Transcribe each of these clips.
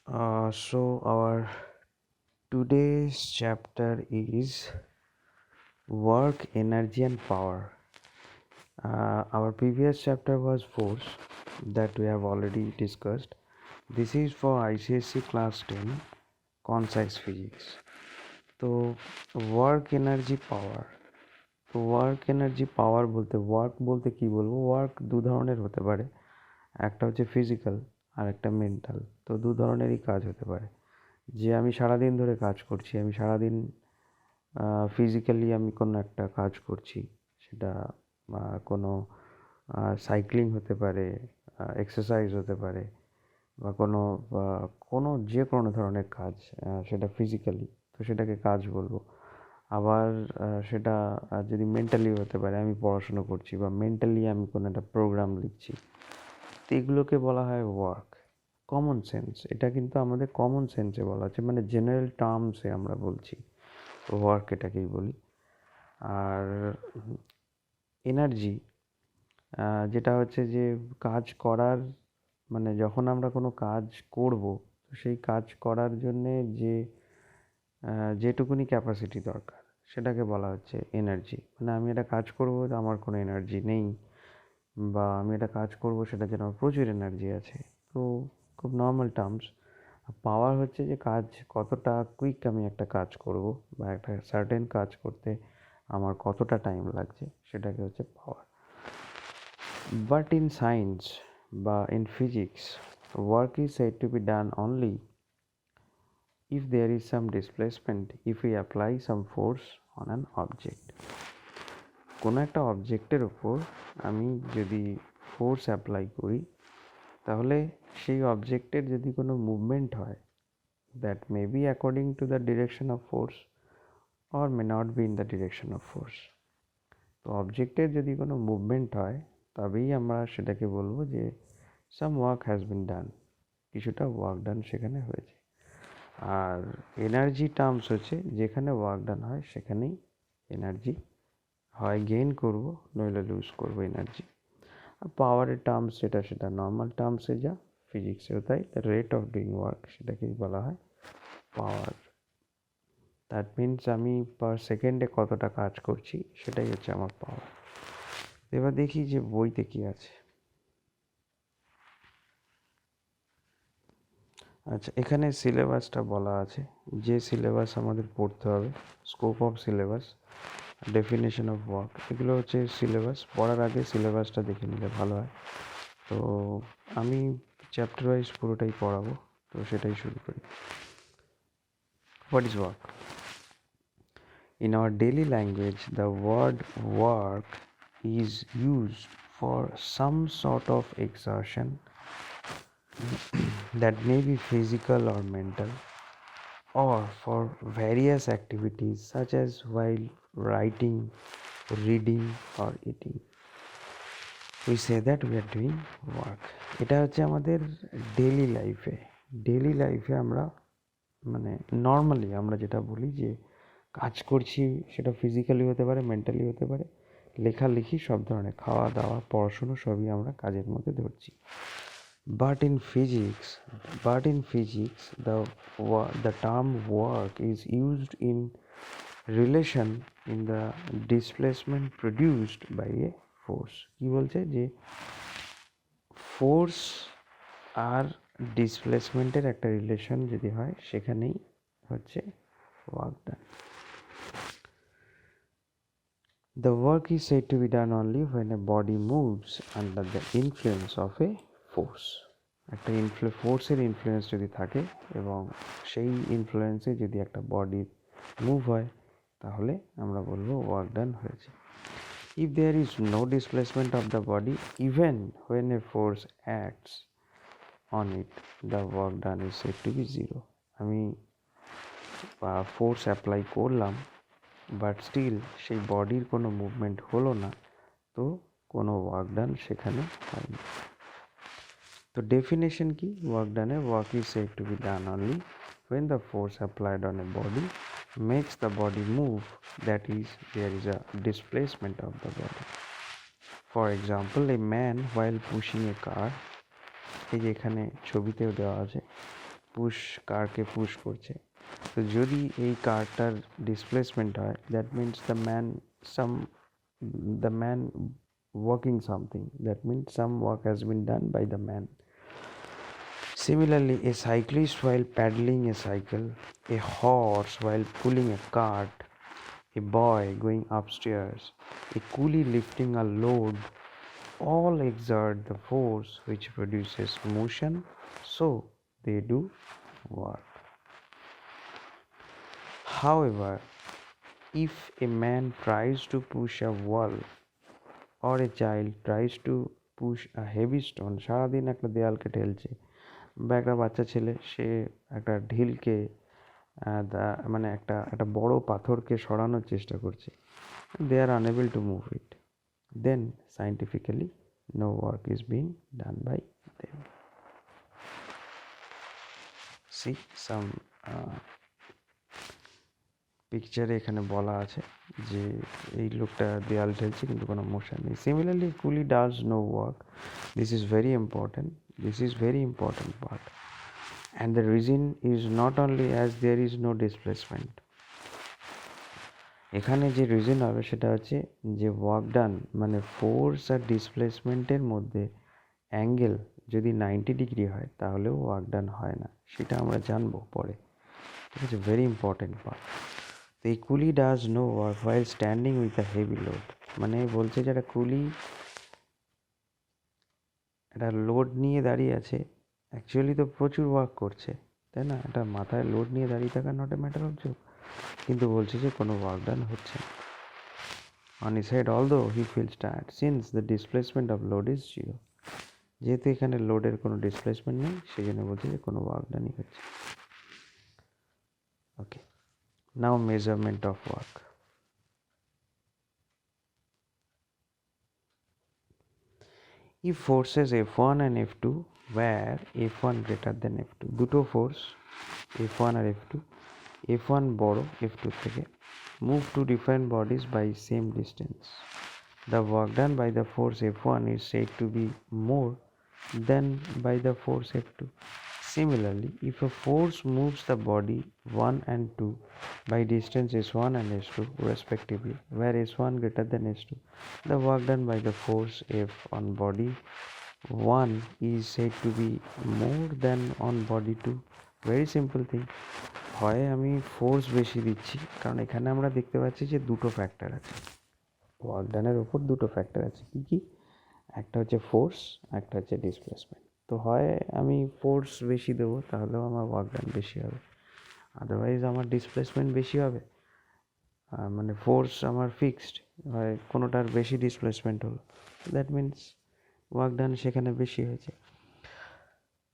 So our today's chapter is work, energy, and power. Our previous chapter was force that we have already discussed. This is for ICSE class 10 concise physics. তো work energy পাওয়ার work energy পাওয়ার work বলতে কি বলবো, work দু ধরনের হতে পারে। একটা হচ্ছে ফিজিক্যাল আর একটা মেন্টাল। তো দু ধরনেরই কাজ হতে পারে। যে আমি সারাদিন ধরে কাজ করছি, আমি সারাদিন ফিজিক্যালি আমি কোনো একটা কাজ করছি, সেটা কোনো সাইক্লিং হতে পারে, এক্সারসাইজ হতে পারে, বা কোনো যে কোনো ধরনের কাজ, সেটা ফিজিক্যালি, তো সেটাকে কাজ বলবো। আবার সেটা যদি মেন্টালি হতে পারে, আমি পড়াশুনো করছি বা মেন্টালি আমি কোনো একটা প্রোগ্রাম লিখছি, তো এগুলোকে বলা হয় ওয়ার্ক। কমন সেন্স, এটা কিন্তু আমাদের কমন সেন্সে বলা হচ্ছে, মানে জেনারেল টার্মসে আমরা বলছি ওয়ার্ক এটাকেই বলি। আর এনার্জি যেটা হচ্ছে যে কাজ করার, মানে যখন আমরা কোনো কাজ করব, তো সেই কাজ করার জন্যে যেটুকুনি ক্যাপাসিটি দরকার সেটাকে বলা হচ্ছে এনার্জি। মানে আমি একটা কাজ করব, আমার কোনো এনার্জি নেই, বা আমি একটা কাজ করব সেটার জন্য আমার প্রচুর এনার্জি আছে, তো খুব নর্মাল টার্মস। পাওয়ার হচ্ছে যে কাজ কতটা কুইক আমি একটা কাজ করব, বা একটা সার্টেন কাজ করতে আমার কতটা টাইম লাগছে, সেটাকে হচ্ছে পাওয়ার। বাট ইন সায়েন্স বা in physics, work is said to be done only if there is some displacement, if we apply some force on an object. কোনো একটা অবজেক্টের উপর আমি যদি ফোর্স অ্যাপ্লাই করি, তাহলে সেই অবজেক্টের যদি কোনো মুভমেন্ট হয়, that may be according to the direction of force or may not be in the direction of force. তো অবজেক্টের যদি কোনো মুভমেন্ট হয়, তবেই আমরা সেটাকে বলবো যে সাম ওয়ার্ক হ্যাজ বিন ডান, কিছুটা ওয়ার্ক ডান সেখানে হয়েছে। আর এনার্জি টার্মস হচ্ছে যেখানে ওয়ার্ক ডান হয় সেখানেই এনার্জি হয় গেইন করব, নইলে লুজ করবো এনার্জি। আর পাওয়ারের টার্মস সেটা নর্মাল টার্মসে যা, ফিজিক্সেও তাই, the rate of doing work সেটাকেই বলা হয় পাওয়ার। দ্যাট মিনস আমি পার সেকেন্ডে কতটা কাজ করছি, সেটাই হচ্ছে আমার পাওয়ার। এবার দেখি যে বইতে কি আছে। আচ্ছা, এখানে সিলেবাসটা বলা আছে, যে সিলেবাস আমাদের পড়তে হবে, scope of syllabus, definition of work, এগুলো হচ্ছে সিলেবাস। পড়ার আগে সিলেবাসটা দেখে নিলে ভালো হয়। তো আমি চ্যাপ্টার ওয়াইজ পুরোটাই পড়াবো, তো সেটাই শুরু করি। What is work? In our daily language, the word work is used for some sort of exertion that may be physical or mental, or for various activities such as while writing, reading, or eating. We say that we are doing work. এটা হচ্ছে আমাদের daily লাইফে আমরা, মানে normally আমরা যেটা বলি যে কাজ করছি, সেটা ফিজিক্যালি হতে পারে, মেন্টালি হতে পারে, লেখালেখি, সব ধরনের, খাওয়া দাওয়া, পড়াশুনো, সবই আমরা কাজের মধ্যে ধরছি। But in physics, the term work is used in relation in the displacement produced by a force. কি বলছে যে ফোর্স আর ডিসপ্লেসমেন্টের একটা রিলেশন যদি হয়, সেখানেই হচ্ছে work done. The work is said to be done only when a body moves under the influence of a force. একটা ফোর্সের ইনফ্লুয়েন্স যদি থাকে এবং সেই ইনফ্লুয়েন্সে যদি একটা বডি মুভ হয়, তাহলে আমরা বলবো ওয়ার্ক ডান হয়েছে। If there is no displacement of the body, even when a force acts on it, the work done is said to be zero. আমি ফোর্স অ্যাপ্লাই করলাম, বাট স্টিল সেই বডির কোনো মুভমেন্ট হলো না, তো কোনো ওয়ার্ক ডান সেখানে হয়নি। তো ডেফিনেশন কি ওয়ার্ক ডানের? Work is said to be done only when the force applied on a body makes the body move, that is, there is a displacement of the body. For example, a man while pushing a car, এই যে এখানে ছবিতেও দেওয়া আছে, push কারকে push করছে, তো যদি এই কারটার displacement হয়, that means the man working something, that means some work has been done by the man. Similarly, a cyclist while paddling a cycle, a horse while pulling a cart, a boy going upstairs, a coolie lifting a load, all exert the force which produces motion, so they do work. However, if a man tries to push a wall or a child tries to push a heavy stone, সারাদিন একটা দেয়ালকে ঠেলছে, বা একটা বাচ্চা ছেলে সে একটা ঢিলকে মানে একটা একটা বড় পাথরকে সরানোর চেষ্টা করছে, they are unable to move it, then scientifically no work is being done by them. See some পিকচারে এখানে বলা আছে যে এই লোকটা দেয়াল ঠেলছে কিন্তু কোনো মোশন নেই। Similarly coolie does no work, this is very important, this is very important part, and the reason is not only as there is no displacement. এখানে যে রিজন হবে সেটা হচ্ছে যে ওয়ার্ক ডান মানে ফোর্স আর ডিসপ্লেসমেন্টের মধ্যে অ্যাঙ্গেল যদি 90 ডিগ্রি হয় তাহলেও ওয়ার্ক ডান হয় না, সেটা আমরা জানবো পরে, ঠিক আছে, ভেরি ইম্পর্টেন্ট পার্ট। তো এই coolie does no work while standing with a heavy load, মানে বলছে যে একটা কুলি একটা লোড নিয়ে দাঁড়িয়ে আছে, অ্যাকচুয়ালি তো প্রচুর ওয়ার্ক করছে, তাই না, একটা মাথায় লোড নিয়ে দাঁড়িয়ে থাকা not a matter of joke, কিন্তু বলছে যে কোনো ওয়ার্ক ডান হচ্ছে না। On his head although he feels tired since the displacement of load is zero, যেহেতু এখানে লোডের কোনো ডিসপ্লেসমেন্ট নেই সেই জন্য বলছে যে কোনো ওয়ার্ক ডানই হচ্ছে। Okay, now measurement of work. If forces F1 and F2 where F1 greater than F2, দুটো ফোর্স F1 আর F2, F1 বড় F2 থেকে, move to different bodies by same distance, the work done by the force F1 is said to be more than by the force F2. Similarly, if a force moves the body 1 and 2 by distance S1 and S2 respectively, where S1 greater than S2, the work done by the force F on body 1 is said to be more than on body 2. Very simple thing. হয় আমি force বেশি দিচ্ছি, কারণ এখানে আমরা দেখতে পাচ্ছি যে দুটো ফ্যাক্টর আছে, ওয়ার্ক ডানের ওপর দুটো ফ্যাক্টর আছে, কী কী, একটা হচ্ছে ফোর্স, একটা হচ্ছে ডিসপ্লেসমেন্ট। তো হয় আমি ফোর্স বেশি দেবো তাহলেও আমার ওয়ার্ক ডান বেশি হবে, আদারওয়াইজ আমার ডিসপ্লেসমেন্ট বেশি হবে, মানে ফোর্স আমার ফিক্সড, হয় কোনোটার বেশি ডিসপ্লেসমেন্ট হলো, দ্যাট মিনস ওয়ার্ক ডান সেখানে বেশি হয়েছে।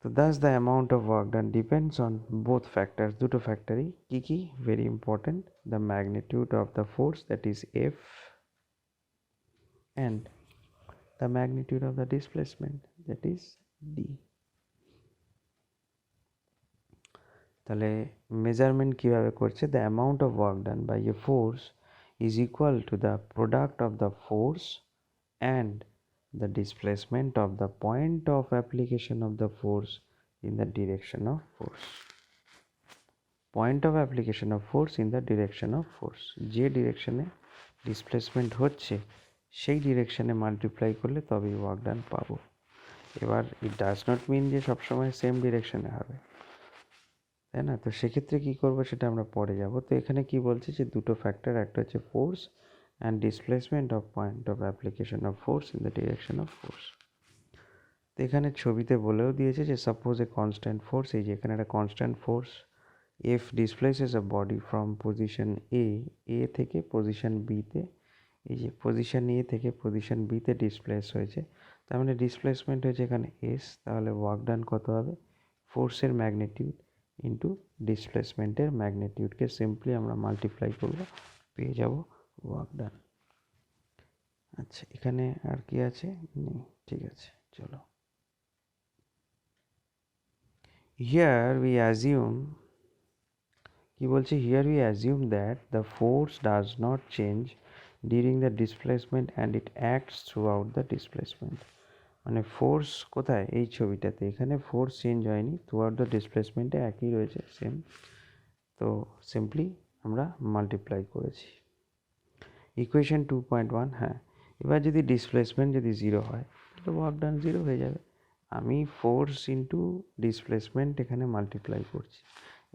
তো thus the amount of work done depends on both factors, দুটো ফ্যাক্টরই, কী কী, very important, the magnitude of the force that is F and the magnitude of the displacement that is D. তাহলে measurement কীভাবে করছে, the amount of work done by a force is equal to the product of the force and the displacement of the point of application of the force in the direction of force. Point of application of force in the direction of force, যে ডিরেকশনে displacement হচ্ছে সেই ডিরেকশনে multiply করলে তবেই work done পাবো। এবার it does not mean যে সবসময় সেম ডিরেকশনে হবে, তাই না, তো সেক্ষেত্রে কী করবো সেটা আমরা পরে যাব। তো এখানে কি বলছে যে দুটো ফ্যাক্টর, একটা হচ্ছে force and displacement of point of application of force in the direction of force. তো এখানে ছবিতে বলেও দিয়েছে যে সাপোজ এ কনস্ট্যান্ট ফোর্স, এই যে এখানে একটা constant force F displaces a body from position A থেকে পজিশন বিতে, এই যে পজিশন এ থেকে পজিশন বিতে ডিসপ্লেস হয়েছে, তার মানে ডিসপ্লেসমেন্ট হয়েছে এখানে S, তাহলে ওয়ার্ক ডান কত হবে, ফোর্সের ম্যাগনিটিউড ইন্টু ডিসপ্লেসমেন্টের ম্যাগনিটিউডকে সিম্পলি আমরা মাল্টিপ্লাই করব, পেয়ে যাব ওয়ার্ক ডান। আচ্ছা, এখানে আর কি আছে, নেই, ঠিক আছে, চলো। হিয়ার উই অ্যাজিউম, কি বলছে, here we assume that the force does not change during the displacement and it acts through out the displacement. মানে ফোর্স কোথায়, এই ছবিটাতে, এখানে ফোর্স চেঞ্জ হয়নি, থ্রুআউট দ্য ডিসপ্লেসমেন্টে একই রয়েছে সেম। তো সিম্পলি আমরা মাল্টিপ্লাই করেছি। ইকুয়েশন 2.1, হ্যাঁ, এবার যদি ডিসপ্লেসমেন্ট যদি 0 হয় তাহলে ওয়ার্ক ডান 0 হয়ে যাবে। আমি ফোর্স ইন্টু ডিসপ্লেসমেন্ট এখানে মাল্টিপ্লাই করছি।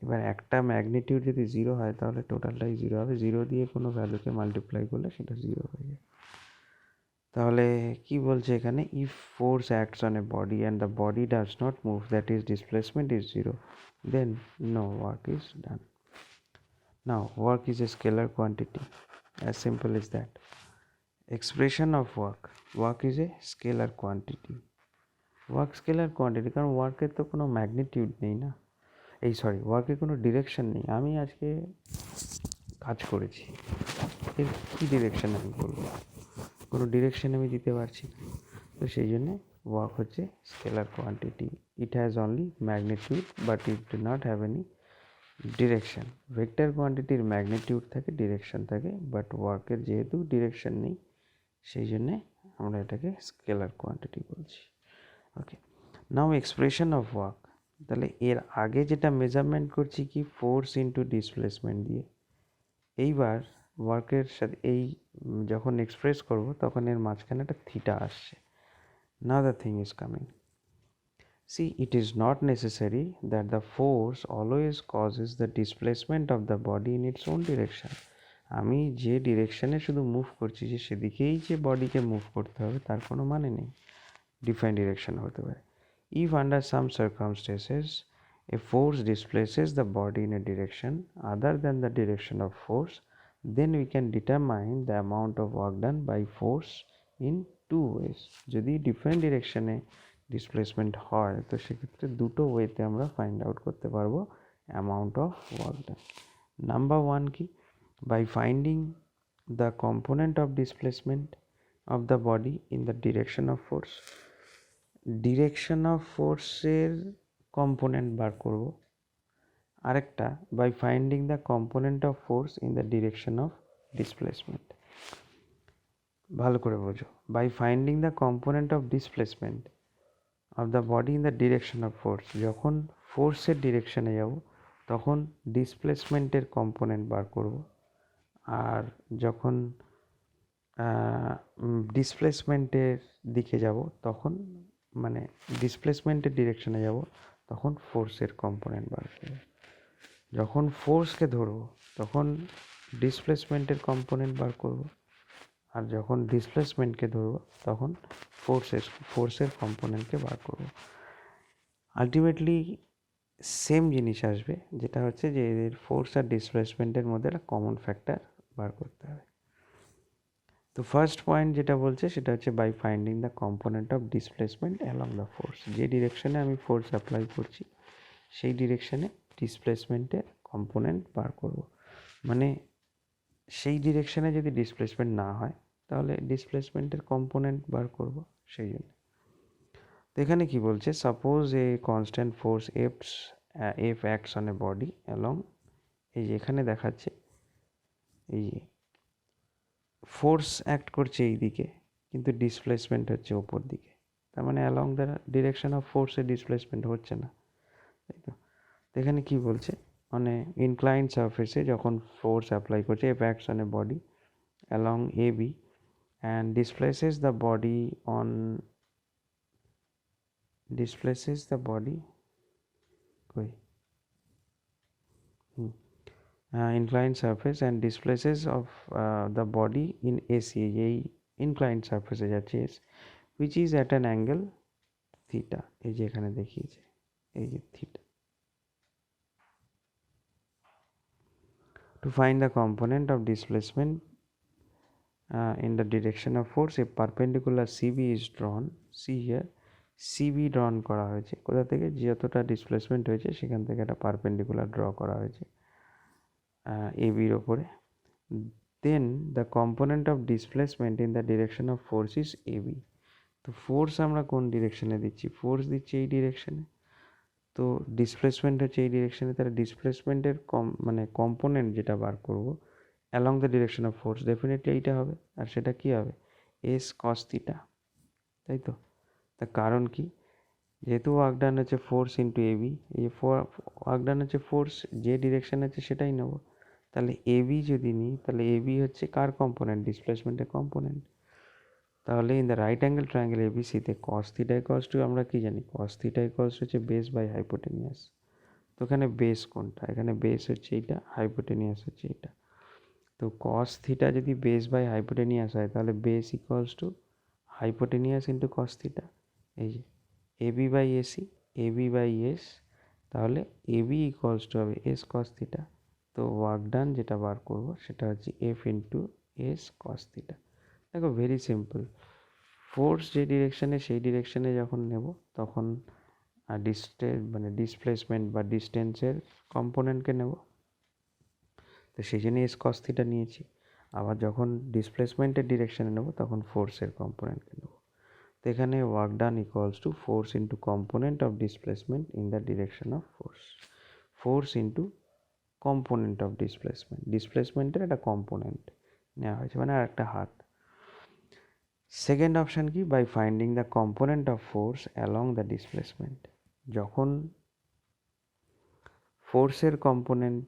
এবার একটা ম্যাগনিটিউড যদি 0 হয় তাহলে টোটালটাই 0 হবে। 0 দিয়ে কোনো ভ্যালুকে মাল্টিপ্লাই করলে সেটা 0 হয়ে যাবে। তাহলে কি বলছে এখানে, if force acts on a body and the body does not move, that is displacement is 0, then no work is done. Now work is a scalar quantity, as simple as that. Expression of work is a scalar quantity. Work scalar quantity, কারণ ওয়ার্কের তো কোনো magnitude নেই না, ওয়ার্কের কোনো direction নেই। আমি আজকে কাজ করেছি, এর কী ডিরেকশন আমি বলবো, কোনো ডিরেকশন আমি দিতে পারছি না। তো সেই জন্যে ওয়ার্ক হচ্ছে scalar quantity. It has only magnitude but it do not have any direction. Vector কোয়ান্টিটির ম্যাগনিটিউড থাকে, ডিরেকশন থাকে, বাট ওয়ার্কের যেহেতু ডিরেকশন নেই সেই জন্যে আমরা এটাকে স্কেলার কোয়ান্টিটি বলছি। ওকে, নাও এক্সপ্রেশন অফ ওয়ার্ক। তাহলে এর আগে যেটা মেজারমেন্ট করছি কি, ফোর্স ইন্টু ডিসপ্লেসমেন্ট দিয়ে, এইবার ওয়ার্কের সাথে এই যখন এক্সপ্রেস করব তখন এর মাঝখানে একটা থিটা আসছে। Now the thing is coming. See, it is not necessary that the force always causes the displacement of the body in its own direction. আমি যে ডিরেকশনে শুধু মুভ করছি যে সেদিকেই যে বডিকে মুভ করতে হবে তার কোনো মানে নেই। ডিফাইন ডিরেকশন হতে পারে। If under some circumstances a force displaces the body in a direction other than the direction of force, then we can determine the amount of work done by force in two ways. যদি different ডিরেকশনে displacement হয় তো সেক্ষেত্রে দুটো ওয়েতে আমরা find out করতে পারবো amount of work done. Number one কি, by finding the component of displacement of the body in the direction of force. Direction of ফোর্সের কম্পোনেন্ট বার করব। আরেকটা, by finding the component of force in the direction of displacement. ভালো করে বোঝো, by finding the component of displacement of the body in the direction of force, যখন ফোর্সের ডিরেকশনে যাব তখন ডিসপ্লেসমেন্টের কম্পোনেন্ট বার করব। আর যখন ডিসপ্লেসমেন্টের দিকে যাব তখন, মানে ডিসপ্লেসমেন্টের ডিরেকশনে যাব তখন ফোর্সের কম্পোনেন্ট বার করব। যখন ফোর্সকে ধরব তখন ডিসপ্লেসমেন্টের কম্পোনেন্ট বার করব, আর যখন ডিসপ্লেসমেন্টকে ধরব তখন ফোর্সের কম্পোনেন্টকে বার করব। আলটিমেটলি সেম জিনিস আসবে, যেটা হচ্ছে যে এদের ফোর্স আর ডিসপ্লেসমেন্টের মধ্যে একটা কমন ফ্যাক্টর বার করতে হবে। তো ফার্স্ট পয়েন্ট যেটা বলছে সেটা হচ্ছে by finding the component of displacement along the force. যে ডিরেকশনে আমি ফোর্স অ্যাপ্লাই করছি সেই ডিরেকশনে ডিসপ্লেসমেন্টের কম্পোনেন্ট বার করব। মানে সেই ডিরেকশনে যদি ডিসপ্লেসমেন্ট না হয় তাহলে ডিসপ্লেসমেন্টের কম্পোনেন্ট বার করব সেই জন্য। তো এখানে কি বলছে, suppose a constant force F acts on a body along, এই যে এখানে দেখাচ্ছে এই যে ফোর্স অ্যাক্ট করছে এই দিকে কিন্তু ডিসপ্লেসমেন্ট হচ্ছে ওপর দিকে, তার মানে অ্যালং দ্য ডিরেকশন অফ ফোর্সের ডিসপ্লেসমেন্ট হচ্ছে না, তাই তো। এখানে কি বলছে, মানে ইনক্লাইন্ড সারফেসে যখন ফোর্স অ্যাপ্লাই করছে F acts on a body along A B and displaces the body inclined surface and displaces of the body in AC, এই inclined surface এ যাচ্ছে which is at an angle theta, এই যে এখানে দেখিয়েছে এই যে theta. To find the component of displacement in the direction of force, a perpendicular CB is drawn. See here, CB drawn করা হয়েছে কোথা থেকে, যতটা ডিসপ্লেসমেন্ট হয়েছে সেখান থেকে একটা পারপেন্ডিকুলার ড্র করা হয়েছে এবির ওপরে। Then the component of displacement in the direction of force is AB. তো ফোর্স আমরা কোন ডিরেকশনে দিচ্ছি, ফোর্স দিচ্ছি এই ডিরেকশনে, তো ডিসপ্লেসমেন্ট হচ্ছে এই ডিরেকশনে, তাহলে ডিসপ্লেসমেন্টের মানে কম্পোনেন্ট যেটা বার করব along the direction of force definitely এইটা হবে, আর সেটা কি হবে, এস কস থিটা, তাই তো। তার কারণ কি, যেহেতু ওয়ার্ক ডান হচ্ছে ফোর্স ইন্টু এবি, এই ওয়ার্ক ডান হচ্ছে ফোর্স, যে ডিরেকশন আছে সেটাই নেব। তাহলে এবি যদি নিই, তাহলে এবি হচ্ছে কার কম্পোনেন্ট, ডিসপ্লেসমেন্টের কম্পোনেন্ট। তাহলে in the right angle triangle এবিসিতে কস থিটা ইকুয়ালস টু, আমরা কি জানি, কস থিটা ইকুয়ালস হচ্ছে বেস বাই হাইপোটেনিয়াস। তো এখানে বেস কোনটা, এখানে বেস হচ্ছে এইটা, হাইপোটেনিয়াস হচ্ছে এটা। তো কস থিটা যদি বেস বাই হাইপোটেনিয়াস হয়, তাহলে base equals to hypotenuse into cos theta. এই যে AB by AC, AB by S, তাহলে এবি ইকুয়ালস টু হবে এস কস থিটা। তো ওয়ার্ক ডান যেটা বার করব সেটা হচ্ছে F into S cos theta. দেখো ভেরি সিম্পল, ফোর্স যে ডিরেকশানে সেই ডিরেকশানে যখন নেব তখন মানে ডিসপ্লেসমেন্ট বা ডিস্টেন্সের কম্পোনেন্টকে নেব, তো সেই জন্য এস কস থিটা নিয়েছি। আবার যখন ডিসপ্লেসমেন্টের ডিরেকশানে নেব তখন ফোর্সের কম্পোনেন্টকে নেব। তো এখানে work done equals to force into component of displacement in the direction of force, force into component of displacement, ডিসপ্লেসমেন্টের একটা কম্পোনেন্ট নেওয়া হয়েছে, মানে আর একটা হাত। সেকেন্ড অপশান কি, by finding the component of force along the displacement. যখন ফোর্সের কম্পোনেন্ট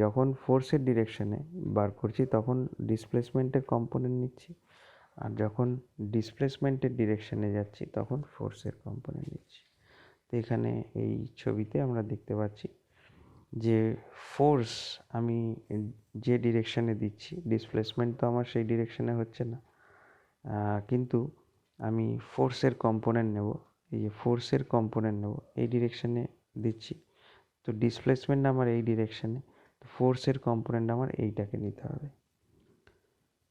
যখন ফোর্সের ডিরেকশনে বার করছি তখন ডিসপ্লেসমেন্টের কম্পোনেন্ট নিচ্ছি, আর যখন ডিসপ্লেসমেন্টের ডিরেকশনে যাচ্ছি তখন ফোর্সের কম্পোনেন্ট নিচ্ছি। তো এখানে এই ছবিতে আমরা দেখতে পাচ্ছি যে ফোর্স আমি যে ডিরেকশনে দিচ্ছি, ডিসপ্লেসমেন্ট তো আমার সেই ডিরেকশনে হচ্ছে না, কিন্তু আমি ফোর্সের কম্পোনেন্ট নেব, এই যে ফোর্সের কম্পোনেন্ট নেব এই ডিরেকশনে দিচ্ছি, তো ডিসপ্লেসমেন্ট আমার এই ডিরেকশনে, তো ফোর্সের কম্পোনেন্ট আমার এইটাকে নিতে হবে।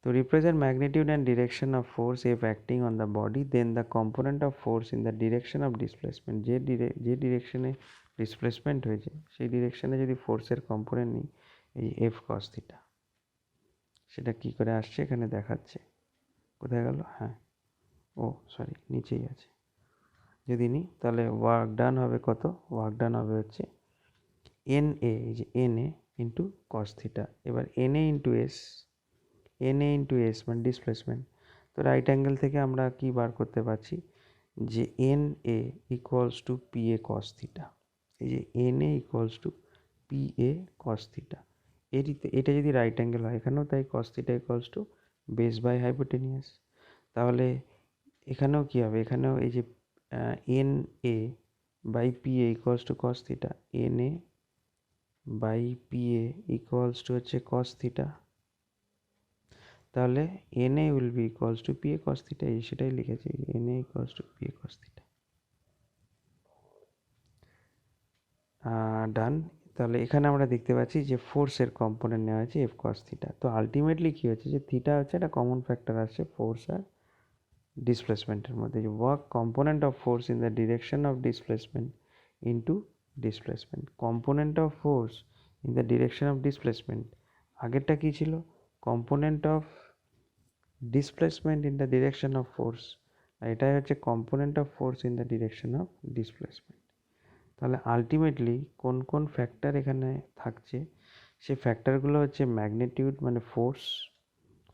তো represent magnitude and direction of force if acting on the body, then the component of force in the direction of displacement. যে ডিরেকশনে ডিসপ্লেসমেন্ট হয়েছে সেই ডিরেকশনে যদি ফোর্সের কম্পোনেন্ট নিই, এই এফ কস থিটা, সেটা কী করে আসছে এখানে দেখাচ্ছে, কোথায় গেল, হ্যাঁ নিচেই আছে। যদি নিই তাহলে ওয়ার্ক ডান হবে কত, ওয়ার্ক ডান হবে হচ্ছে এন এ, এই যে N A into cos theta. এবার N A into S, N A into S মানে ডিসপ্লেসমেন্ট। তো রাইট অ্যাঙ্গেল থেকে আমরা কি বার করতে পারছি যে N A equals to P A cos theta. এই যে N A equals to P A cos theta, এটা যদি রাইট অ্যাঙ্গেল হয় এখানেও তাই, cos theta equals to base by hypotenuse. তাহলে এখানেও কী হবে, এখানেও এই যে N A by P A equals to cos theta, N A by P A equals to হচ্ছে কস থিটা। তাহলে N A will be equals to P A cos theta, এই সেটাই লিখেছি, N A equals to P A cos theta. Done. তাহলে এখানে আমরা দেখতে পাচ্ছি যে ফোর্সের কম্পোনেন্ট নেওয়া হয়েছে এফ কস থিটা। তো আলটিমেটলি কী হচ্ছে যে থিটা হচ্ছে একটা কমন ফ্যাক্টর আসছে ফোর্স আর ডিসপ্লেসমেন্টের মধ্যে, যে work component of force in the direction of displacement into displacement, component of force in the direction of displacement, আগেরটা কী ছিল, component of displacement in the direction of force, আর এটাই হচ্ছে component of force in the direction of displacement. তাহলে ultimately কোন কোন factor এখানে থাকছে, সেই ফ্যাক্টরগুলো হচ্ছে ম্যাগনিটিউড মানে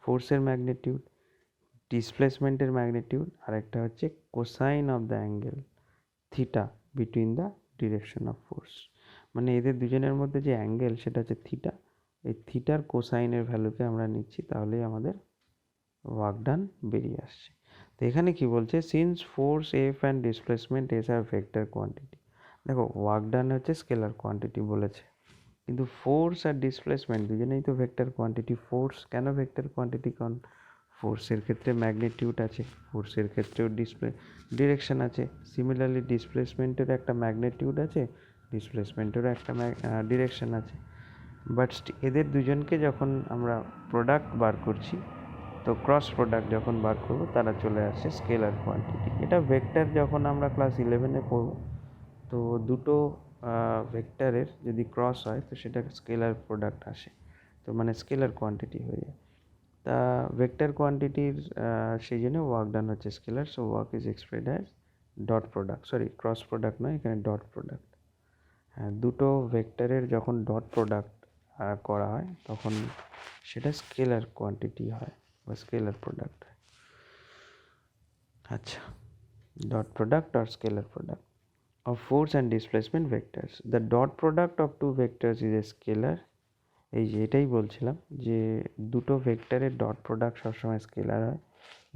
ফোর্সের ম্যাগনিটিউড, ডিসপ্লেসমেন্টের ম্যাগনিটিউড, আর একটা হচ্ছে cosine of the angle theta between the direction of force, মানে এদের দুজনের মধ্যে যে অ্যাঙ্গেল সেটা হচ্ছে থিটা, এই থিটার কোসাইনের ভ্যালুকে আমরা নিচ্ছি, তাহলেই আমাদের ওয়ার্ক ডান বেরিয়ে আসছে। তো এখানে কি বলছে, since force F and displacement S are vector quantity. দেখো ওয়ার্ক ডান হচ্ছে স্কেলার কোয়ান্টিটি বলেছে, কিন্তু ফোর্স আর ডিসপ্লেসমেন্ট দুজনেই তো ভেক্টর কোয়ান্টিটি। ফোর্স কেন ভেক্টর কোয়ান্টিটি, কারণ ফোর্সের ক্ষেত্রে ম্যাগনিটিউড আছে, ফোর্সের ক্ষেত্রেও ডিরেকশন আছে, সিমিলারলি ডিসপ্লেসমেন্টের একটা ম্যাগনিটিউড আছে, ডিসপ্লেসমেন্টেরও একটা ডিরেকশন আছে। বাট এদের দুজনকে যখন আমরা প্রোডাক্ট বার করছি, তো ক্রস প্রোডাক্ট যখন বার করব তারা চলে আসছে স্কেলার কোয়ান্টিটি। এটা ভেক্টর যখন আমরা ক্লাস 11-এ পড়ব, তো দুটো ভেক্টরের যদি ক্রস হয় তো সেটা স্কেলার প্রোডাক্ট আসে, তো মানে স্কেলার কোয়ান্টিটি হয়ে যায়। তা ভেক্টর কোয়ান্টিটির সেই জন্য ওয়ার্ক ডান হচ্ছে scalar, so work is expressed as dot product, cross product নয়, এখানে ডট প্রোডাক্ট। হ্যাঁ, দুটো ভেক্টরের যখন ডট প্রোডাক্ট করা হয় তখন সেটা স্কেলার কোয়ান্টিটি হয় বা স্কেলার প্রোডাক্ট হয়। আচ্ছা। dot product or scalar product of force and displacement vectors. The dot product of two vectors is a scalar. এই যে এটাই বলছিলাম যে দুটো ভেক্টরের ডট প্রোডাক্ট সবসময় স্কেলার হয়।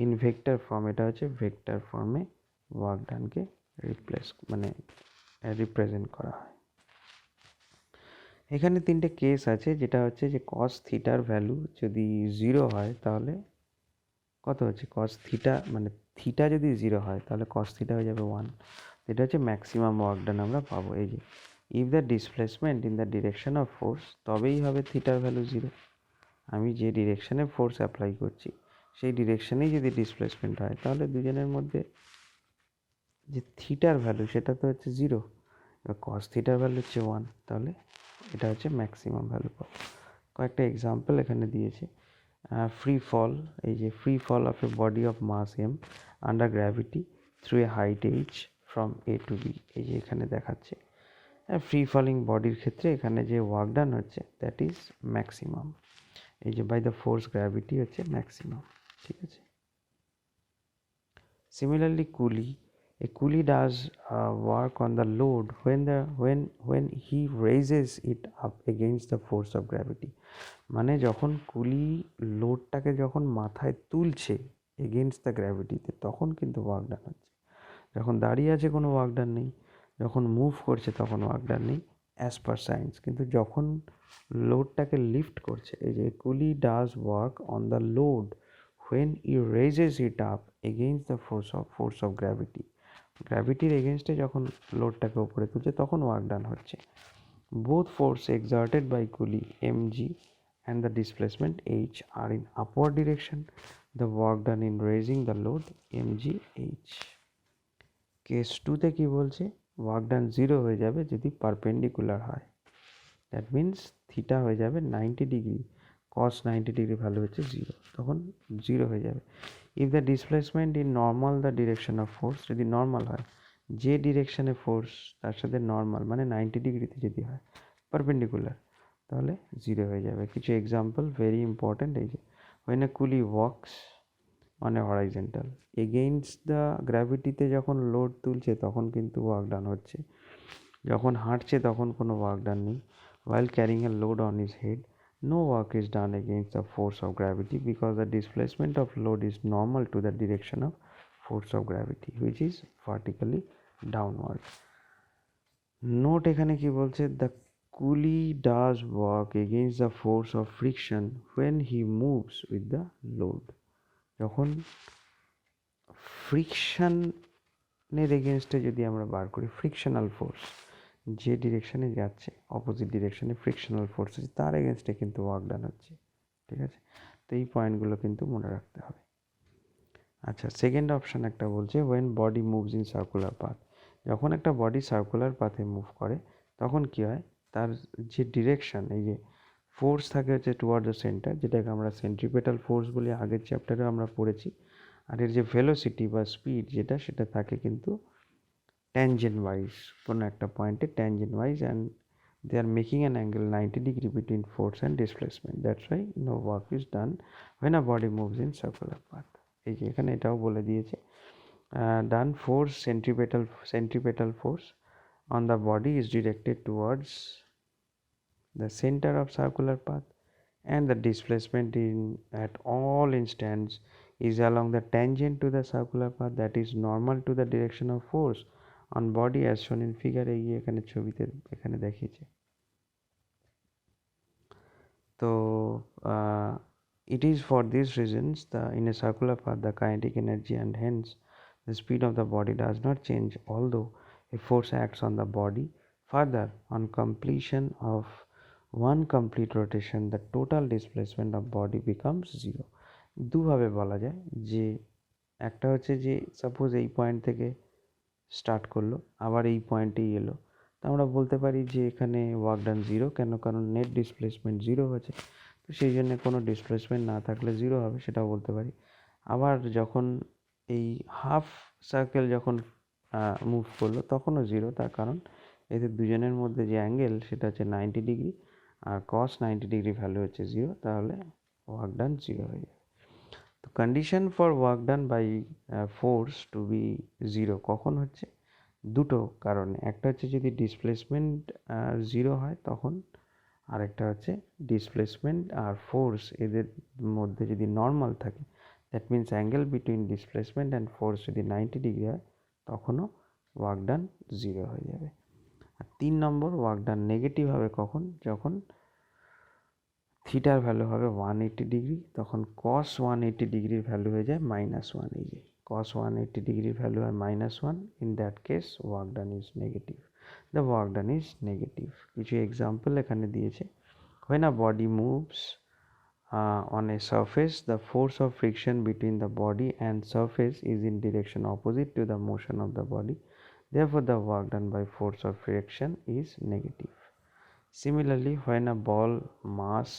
ইন ভেক্টর ফর্ম এটা হচ্ছে ভেক্টর ফর্মে ওয়ার্ক ডানকে রিপ্রেজেন্ট করা হয়। এখানে তিনটে কেস আছে, যেটা হচ্ছে যে কস থিটার ভ্যালু যদি 0 হয় তাহলে কত হচ্ছে কস থিটা, মানে থিটা যদি 0 হয় তাহলে কস থিটা হয়ে যাবে 1। এটা হচ্ছে ম্যাক্সিমাম ওয়ার্ক ডান আমরা পাবো। এই যে if the displacement in the direction of force, তবেই হবে থিটার ভ্যালু 0। আমি যে ডিরেকশনে ফোর্স অ্যাপ্লাই করছি সেই ডিরেকশনেই যদি ডিসপ্লেসমেন্ট হয় তাহলে দুজনের মধ্যে যে থিটার ভ্যালু সেটা তো হচ্ছে 0, এবার কস থিটার ভ্যালু হচ্ছে 1, তাহলে এটা হচ্ছে ম্যাক্সিমাম ভ্যালু পাবো। কয়েকটা এক্সাম্পল এখানে দিয়েছে। ফ্রি ফল, এই যে free fall of a body of mass M under gravity through a height H from A to B, এই যে এখানে দেখাচ্ছে ফ্রি ফলিং বডির ক্ষেত্রে এখানে যে ওয়ার্ক ডান হচ্ছে দ্যাট ইজ ম্যাক্সিমাম। এই যে বাই দ্য ফোর্স গ্র্যাভিটি হচ্ছে ম্যাক্সিমাম, ঠিক আছে। সিমিলারলি কুলি, a coolie does work on the load when he raises it up against the force of gravity। মানে যখন কুলি লোডটাকে যখন মাথায় তুলছে এগেনস্ট দ্য গ্র্যাভিটিতে তখন কিন্তু ওয়ার্ক ডান হচ্ছে। যখন দাঁড়িয়ে আছে কোনো ওয়ার্ক ডান নেই, যখন মুভ করছে তখন ওয়ার্ক ডান নেই অ্যাজ পার সায়েন্স। কিন্তু যখন লোডটাকে লিফট করছে, এই যে কুলি does work on the load when he raises it up against the force of gravity, গ্র্যাভিটির এগেনস্টে যখন লোডটাকে উপরে তুলছে তখন ওয়ার্ক ডান হচ্ছে। বোথ ফোর্স এক্সার্টেড বাই কুলি mg and the displacement h are in upward direction. The work done in raising the load mg h। Case 2তে কি বলছে, ওয়ার্ক ডান 0 হয়ে যাবে যদি পারপেন্ডিকুলার হয়, দ্যাট মিন্স থিটা হয়ে যাবে 90 ডিগ্রি, কস 90 ডিগ্রি ভ্যালু হচ্ছে 0, তখন 0 হয়ে যাবে। If the displacement in normal the direction of force, যদি নর্মাল হয়, যে ডিরেকশনে ফোর্স তার সাথে নর্মাল মানে 90 ডিগ্রিতে যদি হয় পারপেন্ডিকুলার, তাহলে 0 হয়ে যাবে। কিছু এক্সাম্পল ভেরি ইম্পর্ট্যান্ট, এই যে when a coolie works on a horizontal against the গ্র্যাভিটিতে যখন লোড তুলছে তখন কিন্তু ওয়ার্ক ডান হচ্ছে, যখন হাঁটছে তখন কোনো ওয়ার্ক ডান নেই। while carrying a load on his head, no work is done against the force of gravity because the displacement of load is normal to the direction of force of gravity which is vertically downward. Note এখানে কি বলছে, the coolie does work against the force of friction when he moves with the load। যখন ফ্রিকশনের এগেনস্টে যদি আমরা বার করি frictional force, যে ডিরেকশনে যাচ্ছে অপোজিট ডিরেকশনে ফ্রিকশনাল ফোর্স আছে তার এগেনস্টে কিন্তু ওয়ার্ক ডান হচ্ছে, ঠিক আছে। তো এই পয়েন্টগুলো কিন্তু মনে রাখতে হবে। আচ্ছা, সেকেন্ড অপশান একটা বলছে when body moves in circular path, যখন একটা বডি সার্কুলার পাথে মুভ করে তখন কি হয়, তার যে ডিরেকশন, এই যে ফোর্স থাকে হচ্ছে টুয়ার্ড দ্য সেন্টার, যেটাকে আমরা সেন্ট্রিপেটাল ফোর্স বলি, আগের চ্যাপ্টারে আমরা পড়েছি। আর এর যে ভেলোসিটি বা স্পিড যেটা, সেটা থাকে কিন্তু ট্যানজেন্ট ওয়াইজ, কোনো একটা পয়েন্টে tangent wise, and they are making an angle 90 degree between force and displacement. That's why no work is done when a body moves in circular path। এই যে এখানে এটাও বলে দিয়েছে, done force centripetal force on the body is directed towards the center of circular path and the displacement in at all instants is along the tangent to the circular path that is normal to the direction of force on body as shown in figure। এই এখানে ছবিতে এখানে দেখিয়েছে। তো it is for these reasons in a circular path the kinetic energy and hence the speed of the body does not change although a force acts on the body। Further, on completion of one complete rotation the total displacement of body becomes 0। দুভাবে বলা যায়, যে একটা হচ্ছে যে suppose এই point থেকে start করলো আবার এই পয়েন্টেই এলো, তো আমরা বলতে পারি যে এখানে ওয়ার্ক ডান 0, কেন, কারণ নেট ডিসপ্লেসমেন্ট 0 হয়েছে, তো সেই জন্য কোনো ডিসপ্লেসমেন্ট না থাকলে 0 হবে, সেটাও বলতে পারি। আবার যখন এই হাফ সার্কেল যখন মুভ করলো তখনও 0, তার কারণ এদের দুজনের মধ্যে যে অ্যাঙ্গেল সেটা হচ্ছে 90 ডিগ্রি, আর কস 90 ডিগ্রি ভ্যালু হচ্ছে 0, তাহলে ওয়ার্ক ডান 0 হয়ে যাবে। তো condition for work done by force to be zero কখন হচ্ছে? দুটো কারণে, একটা হচ্ছে যদি ডিসপ্লেসমেন্ট জিরো হয় তখন, আরেকটা হচ্ছে ডিসপ্লেসমেন্ট আর ফোর্স এদের মধ্যে যদি নর্মাল থাকে, that means angle between displacement and force যদি 90 ডিগ্রি হয়, তখনও ওয়ার্ক ডান জিরো হয়ে যাবে। আর 3 নম্বর, ওয়ার্ক ডান নেগেটিভ হবে কখন? যখন থিটার ভ্যালু হবে 180 ডিগ্রি, তখন কস 180 ডিগ্রির ভ্যালু হয়ে যায় -1। এই যে কস 180 ডিগ্রির ভ্যালু হয় -1, in that case work done is negative, the work done is negative. কিছু এক্সাম্পল এখানে দিয়েছে। When a body moves on a surface, the force of friction between the body and surface is in direction opposite to the motion of the body. Therefore, the work done by force of friction is negative. Similarly, when a ball mass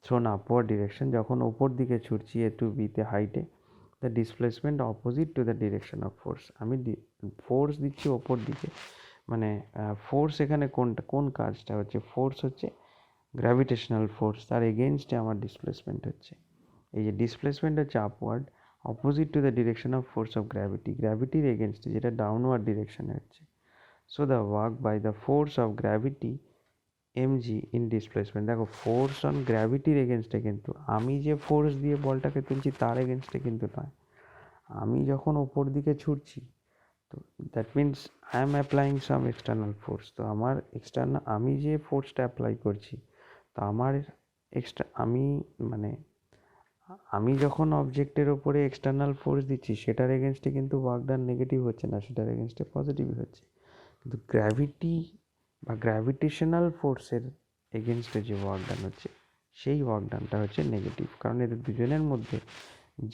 thrown upward direction, যখন ওপর দিকে ছুটছি a to b তে হাইটে, the displacement opposite to the direction of force, আমি force দিচ্ছি ওপর দিকে, মানে ফোর্স এখানে কোন কাজটা হচ্ছে? ফোর্স হচ্ছে গ্র্যাভিটেশনাল ফোর্স, তার এগেনস্টে আমার ডিসপ্লেসমেন্ট হচ্ছে। এই যে ডিসপ্লেসমেন্ট হচ্ছে upward, opposite to the direction of force of gravity, গ্র্যাভিটির এগেনস্টে, যেটা ডাউনওয়ার্ড ডিরেকশনে হচ্ছে। So the work by the force of gravity mg in displacement, দেখো ফোর্স অন গ্র্যাভিটির এগেনস্টে, কিন্তু আমি যে ফোর্স দিয়ে বলটাকে তুলছি তার এগেনস্টে কিন্তু নয়। আমি যখন ওপর দিকে ছুটছি, তো that means I am applying some external force, তো আমার আমি যে ফোর্সটা অ্যাপ্লাই করছি, তো আমার মানে আমি যখন অবজেক্টের ওপরে এক্সটার্নাল ফোর্স দিচ্ছি, সেটার এগেনস্টে কিন্তু ওয়ার্ক ডান নেগেটিভ হচ্ছে না, সেটার এগেনস্টে পজিটিভই হচ্ছে। কিন্তু গ্র্যাভিটি বা গ্র্যাভিটেশনাল ফোর্সের এগেনস্টে যে ওয়ার্ক ডান হচ্ছে, সেই ওয়ার্ক ডানটা হচ্ছে নেগেটিভ, কারণ এদের দুজনের মধ্যে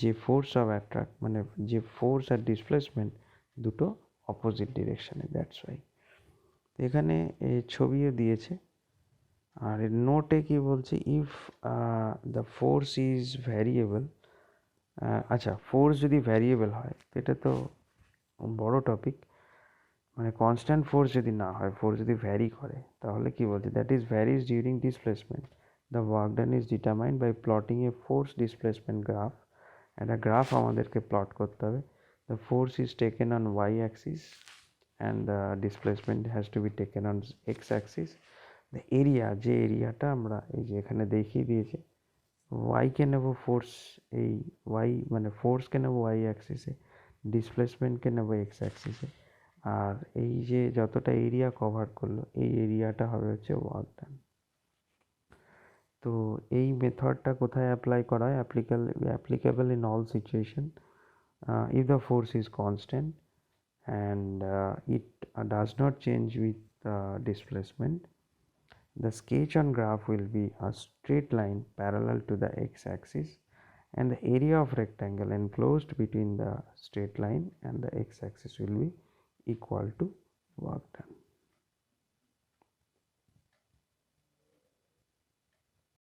যে ফোর্স অফ অ্যাট্রাক্ট, মানে যে ফোর্স আর ডিসপ্লেসমেন্ট, দুটো অপোজিট ডিরেকশানে, দ্যাটস ওয়াই। এখানে এই ছবিও দিয়েছে, আর এর নোটে কি বলছে, if the force is variable, আচ্ছা ফোর্স যদি ভ্যারিয়েবল হয়, এটা তো বড় টপিক, মানে কনস্ট্যান্ট ফোর্স যদি না হয়, ফোর্স যদি ভ্যারি করে, তাহলে কি বলছে, that is varies during displacement, the work done is determined by plotting a force displacement graph. একটা গ্রাফ আমাদেরকে প্লট করতে হবে। The force is taken on Y axis and the displacement has to be taken on X axis. The area, যে এরিয়াটা আমরা এই যে এখানে দেখিয়ে দিয়েছে, ওয়াইকে নেব ফোর্স, এই ওয়াই মানে ফোর্সকে নেব ওয়াই অ্যাক্সিসে, ডিসপ্লেসমেন্টকে নেব এক্স অ্যাক্সিসে, আর এই যে যতটা এরিয়া কভার করলো, এই এরিয়াটা হবে হচ্ছে ওয়ার্ক ডান। তো এই মেথডটা কোথায় অ্যাপ্লাই করা হয়? Applicable in all situation if the force is constant and it does not change with displacement. The sketch on graph will be a straight line parallel to the x-axis, and the area of rectangle enclosed between the straight line and the x-axis will be equal to work